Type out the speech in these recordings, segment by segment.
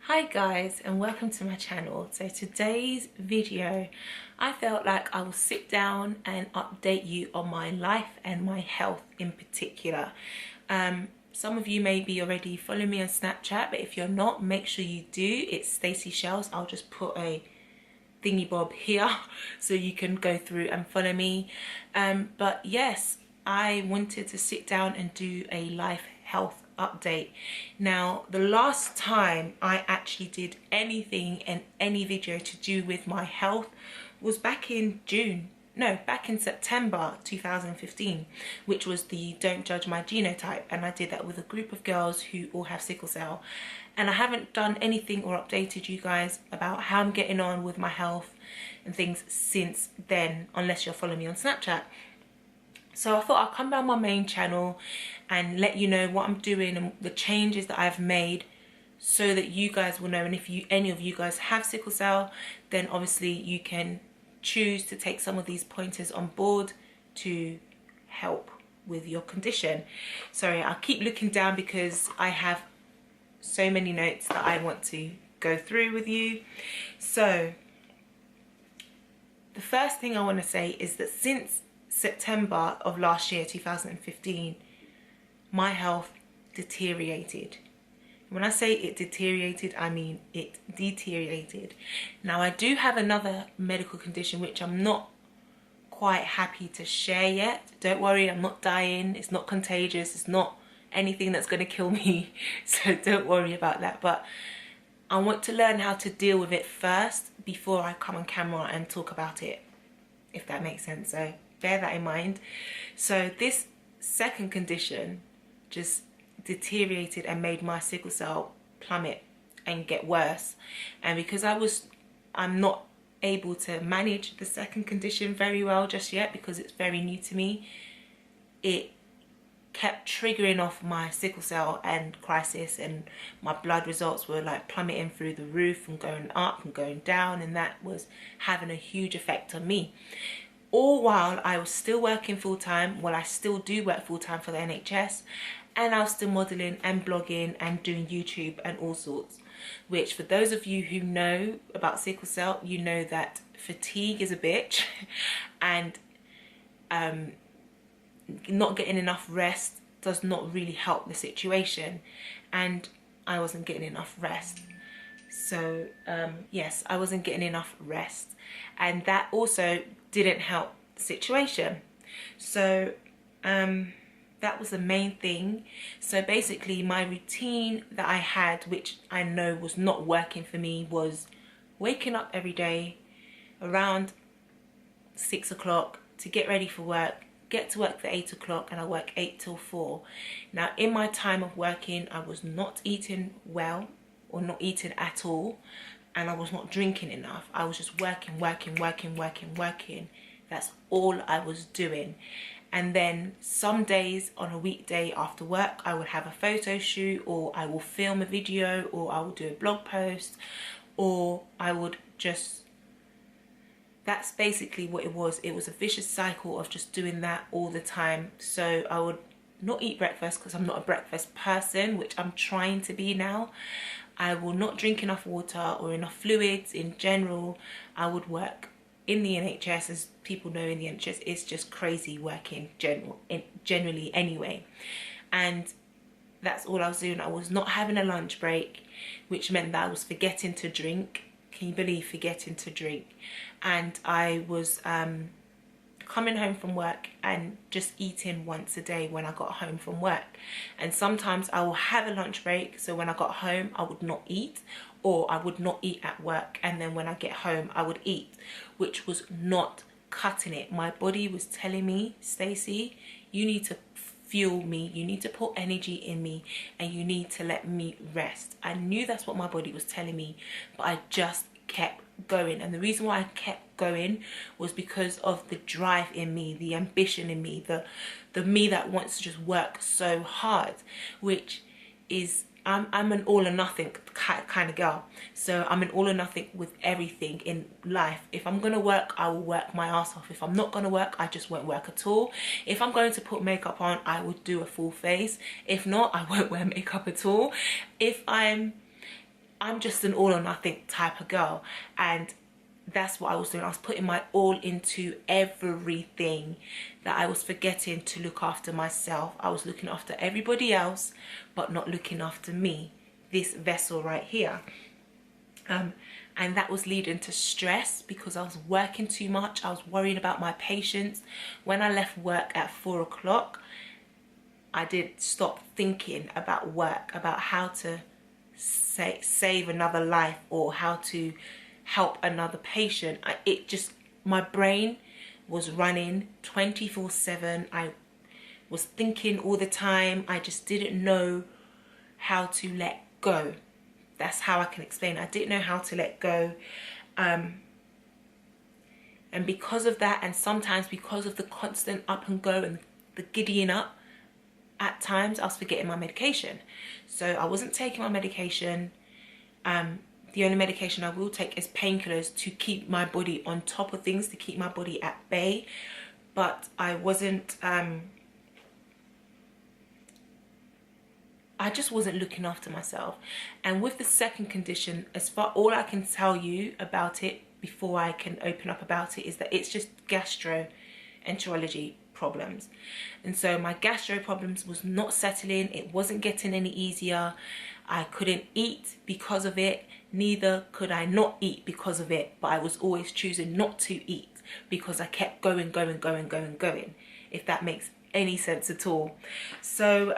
Hi guys, and welcome to my channel. So today's video, I felt like I will sit down and update you on my life and my health in particular. Some of you may be already following me on Snapchat, but if you're not, make sure you do. It's staceychellz. I'll just put a thingy bob here so you can go through and follow me. But yes, I wanted to sit down and do a life health update. Now, the last time I actually did anything in any video to do with my health was back in September 2015, which was the Don't Judge My Genotype, and I did that with a group of girls who all have sickle cell. And I haven't done anything or updated you guys about how I'm getting on with my health and things since then, unless you're following me on Snapchat. So I thought I'll come down my main channel and let you know what I'm doing and the changes that I've made so that you guys will know. And if any of you guys have sickle cell, then obviously you can choose to take some of these pointers on board to help with your condition. Sorry, I'll keep looking down because I have so many notes that I want to go through with you. So the first thing I want to say is that since September of last year, 2015, my health deteriorated. When I say it deteriorated, I mean it deteriorated. Now, I do have another medical condition which I'm not quite happy to share yet. Don't worry, I'm not dying. It's not contagious. It's not anything that's going to kill me. So don't worry about that. But I want to learn how to deal with it first before I come on camera and talk about it, if that makes sense. So bear that in mind. So this second condition just deteriorated and made my sickle cell plummet and get worse. And because I'm not able to manage the second condition very well just yet because it's very new to me, it kept triggering off my sickle cell and crisis, and my blood results were like plummeting through the roof and going up and going down, and that was having a huge effect on me. All while I was still working full-time. Well, I still do work full-time for the NHS, and I was still modelling and blogging and doing YouTube and all sorts, which for those of you who know about sickle cell, you know that fatigue is a bitch and not getting enough rest does not really help the situation, and I wasn't getting enough rest. So yes, I wasn't getting enough rest, and that also didn't help the situation. So that was the main thing. So basically my routine that I had, which I know was not working for me, was waking up every day around 6 o'clock to get ready for work, get to work for 8 o'clock, and I work 8 till 4. Now, in my time of working, I was not eating well or not eating at all, and I was not drinking enough. I was just working. That's all I was doing. And then some days on a weekday after work, I would have a photo shoot, or I will film a video, or I will do a blog post, or I would just... That's basically what it was. It was a vicious cycle of just doing that all the time. So I would not eat breakfast because I'm not a breakfast person, which I'm trying to be now. I will not drink enough water or enough fluids in general. I would work in the NHS. As people know, in the NHS, it's just crazy working generally anyway. And that's all I was doing. I was not having a lunch break, which meant that I was forgetting to drink. Can you believe forgetting to drink? And I was coming home from work and just eating once a day when I got home from work. And sometimes I will have a lunch break, so when I got home I would not eat, or I would not eat at work, and then when I get home I would eat, which was not cutting it. My body was telling me, Stacey, you need to fuel me, you need to put energy in me, and you need to let me rest. I knew that's what my body was telling me, but I just kept going. And the reason why I kept going was because of the drive in me, the ambition in me, the me that wants to just work so hard, which is I'm an all or nothing kind of girl. So I'm an all or nothing with everything in life. If I'm gonna work, I will work my ass off. If I'm not gonna work, I just won't work at all. If I'm going to put makeup on, I will do a full face. If not, I won't wear makeup at all. If I'm I'm just an all or nothing type of girl, and that's what I was doing. I was putting my all into everything, that I was forgetting to look after myself. I was looking after everybody else but not looking after me, this vessel right here. And that was leading to stress because I was working too much. I was worrying about my patients. When I left work at 4 o'clock, I did stop thinking about work, about how to save another life or how to help another patient. My brain was running 24/7. I was thinking all the time. I just didn't know how to let go. That's how I can explain it. I didn't know how to let go. And because of that, and sometimes because of the constant up and go and the giddying up, at times I was forgetting my medication. So I wasn't taking my medication. The only medication I will take is painkillers to keep my body on top of things, to keep my body at bay. But I wasn't, I just wasn't looking after myself. And with the second condition, all I can tell you about it before I can open up about it is that it's just gastroenterology problems. And so my gastro problems was not settling. It wasn't getting any easier. I couldn't eat because of it. Neither could I not eat because of it. But I was always choosing not to eat because I kept going, if that makes any sense at all. So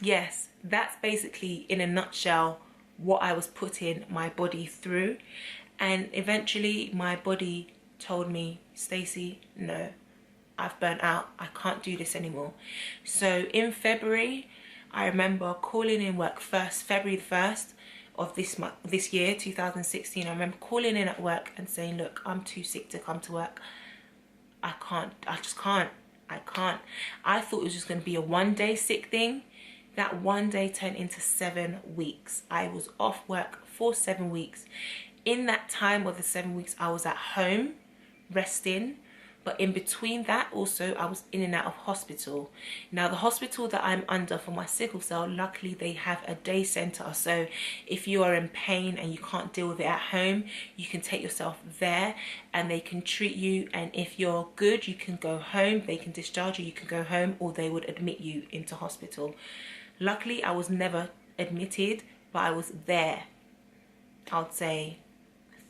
yes, that's basically in a nutshell what I was putting my body through. And eventually my body told me, Stacey, no, I've burnt out. I can't do this anymore. So in February, I remember calling in work February 1st of this year, 2016. I remember calling in at work and saying, look, I'm too sick to come to work. I just can't. I thought it was just going to be a one-day sick thing. That one day turned into 7 weeks. I was off work for 7 weeks. In that time of the 7 weeks, I was at home resting. But in between that also, I was in and out of hospital. Now, the hospital that I'm under for my sickle cell, luckily they have a day center. So if you are in pain and you can't deal with it at home, you can take yourself there and they can treat you. And if you're good, you can go home. They can discharge you, you can go home, or they would admit you into hospital. Luckily, I was never admitted, but I was there, I would say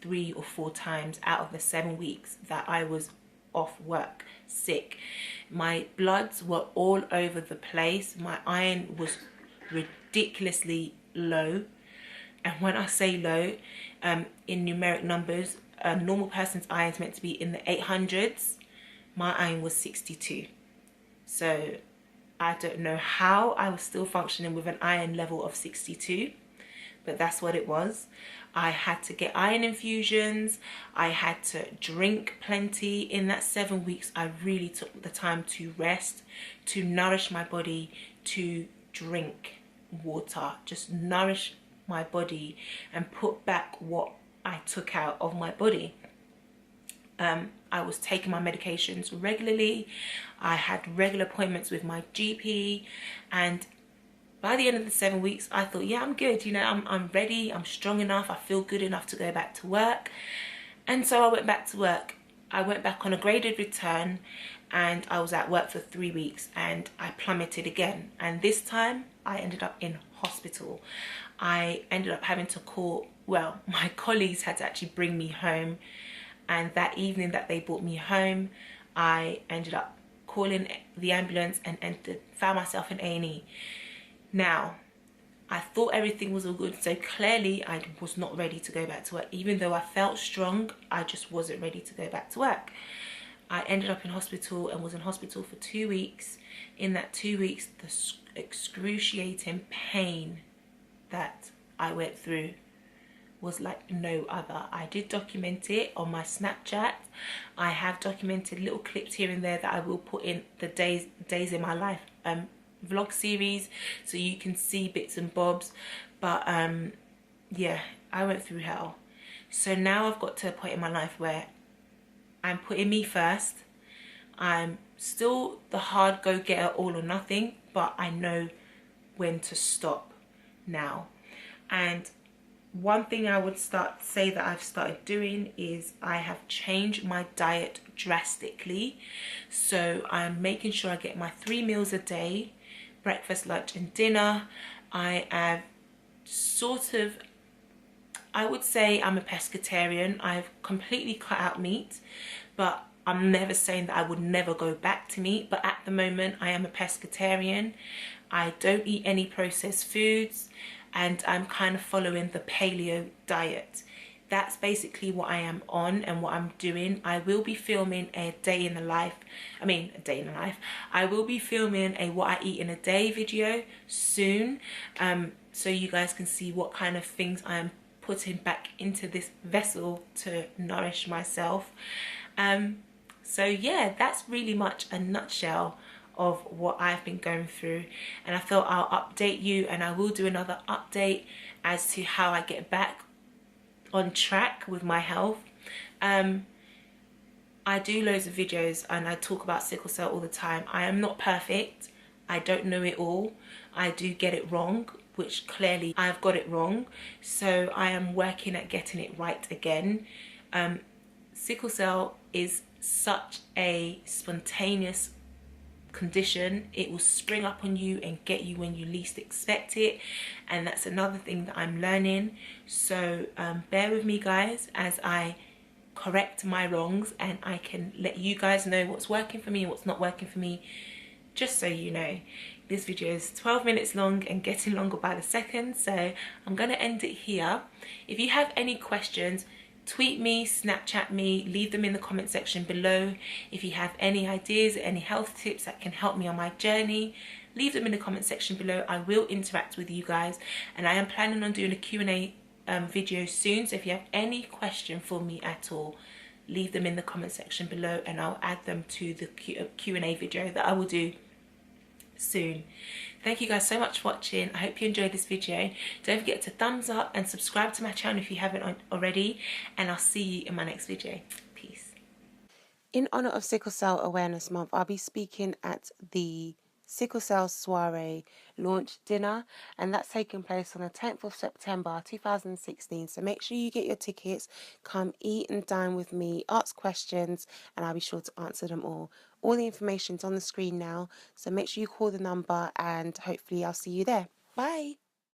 3 or 4 times out of the 7 weeks that I was off work, sick. My bloods were all over the place. My iron was ridiculously low. And when I say low, in numeric numbers, a normal person's iron is meant to be in the 800s. My iron was 62. So I don't know how I was still functioning with an iron level of 62, but that's what it was. I had to get iron infusions. I had to drink plenty. In that 7 weeks, I really took the time to rest, to nourish my body, to drink water, just nourish my body and put back what I took out of my body. I was taking my medications regularly. I had regular appointments with my GP, and by the end of the 7 weeks, I thought, yeah, I'm good. You know, I'm ready. I'm strong enough. I feel good enough to go back to work. And so I went back to work. I went back on a graded return, and I was at work for 3 weeks, and I plummeted again. And this time I ended up in hospital. I ended up having to call, well, my colleagues had to actually bring me home. And that evening that they brought me home, I ended up calling the ambulance and found myself in A&E. Now, I thought everything was all good, so clearly I was not ready to go back to work. Even though I felt strong, I just wasn't ready to go back to work. I ended up in hospital and was in hospital for 2 weeks. In that 2 weeks, the excruciating pain that I went through was like no other. I did document it on my Snapchat. I have documented little clips here and there that I will put in the days in my life vlog series, so you can see bits and bobs. But yeah, I went through hell. So now I've got to a point in my life where I'm putting me first. I'm still the hard go-getter, all or nothing, but I know when to stop now. And one thing I would say that I've started doing is I have changed my diet drastically. So I'm making sure I get my 3 meals a day, breakfast, lunch and dinner. I have I would say I'm a pescatarian. I've completely cut out meat, but I'm never saying that I would never go back to meat. But at the moment I am a pescatarian. I don't eat any processed foods, and I'm kind of following the paleo diet. That's basically what I am on and what I'm doing. I will be filming a day in the life. I will be filming a what I eat in a day video soon, so you guys can see what kind of things I'm putting back into this vessel to nourish myself. So yeah, that's really much a nutshell of what I've been going through, and I thought I'll update you, and I will do another update as to how I get back on track with my health. I do loads of videos and I talk about sickle cell all the time. I am not perfect. I don't know it all. I do get it wrong, which clearly I've got it wrong. So I am working at getting it right again. Sickle cell is such a spontaneous condition. It will spring up on you and get you when you least expect it, and that's another thing that I'm learning. So bear with me guys as I correct my wrongs, and I can let you guys know what's working for me and what's not working for me. Just so you know, this video is 12 minutes long and getting longer by the second, so I'm gonna end it here. If you have any questions, tweet me, Snapchat me, leave them in the comment section below. If you have any ideas, any health tips that can help me on my journey, leave them in the comment section below. I will interact with you guys, and I am planning on doing a Q&A video soon. So if you have any question for me at all, leave them in the comment section below and I'll add them to the Q&A video that I will do soon. Thank you guys so much for watching. I hope you enjoyed this video. Don't forget to thumbs up and subscribe to my channel if you haven't already, and I'll see you in my next video. Peace. In honor of Sickle Cell Awareness Month, I'll be speaking at the Sickle Cell Soiree launch dinner, and that's taking place on the 10th of September 2016. So make sure you get your tickets, come eat and dine with me, ask questions, and I'll be sure to answer them all. All the information's on the screen now, so make sure you call the number, and hopefully I'll see you there. Bye.